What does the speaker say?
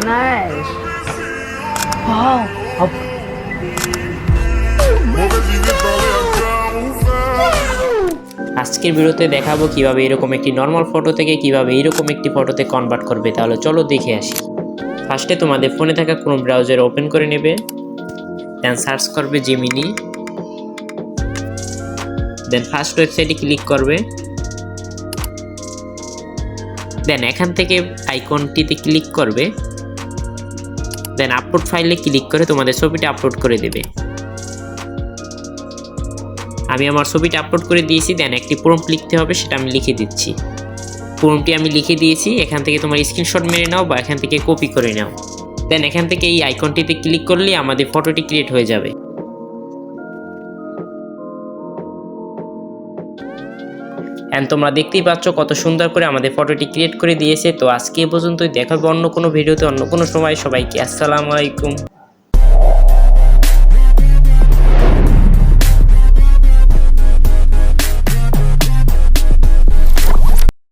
nice. Wow. আজকের ভিডিওতে দেখাবো কিভাবে এরকম একটি নর্মাল ফটো থেকে কিভাবে এরকম একটি ফটোতে কনভার্ট করবে। তাহলে চলো দেখে আসি। ফার্স্টে তোমাদের ফোনে থাকা ক্রোম ব্রাউজার ওপেন করে নেবে, দেন সার্চ করবে জেমিনি, দেন ফার্স্ট ওয়েবসাইটে ক্লিক করবে, দেন এখান থেকে আইকনটিতে ক্লিক করবে, দেন আপলোড ফাইলে ক্লিক করে তোমাদের ছবিটা আপলোড করে দেবে। আমি আমার ছবিটা আপলোড করে দিয়েছি, দেন একটি প্রম্পট লিখতে হবে, সেটা আমি লিখে দিচ্ছি। প্রম্পটটি আমি লিখে দিয়েছি, এখান থেকে তোমার স্ক্রিনশট মেরে নাও বা এখান থেকে কপি করে নাও, দেন এখান থেকে এই আইকনটিতে ক্লিক করলেই আমাদের ফটোটি ক্রিয়েট হয়ে যাবে। এন্ড তোমরা দেখতেই পাচ্ছ কত সুন্দর করে আমাদের ফটোটি ক্রিয়েট করে দিয়েছে। তো আজকে এ পর্যন্তই, দেখা হবে অন্য কোনো ভিডিওতে অন্য কোনো সময়। সবাইকে আসসালামু আলাইকুম।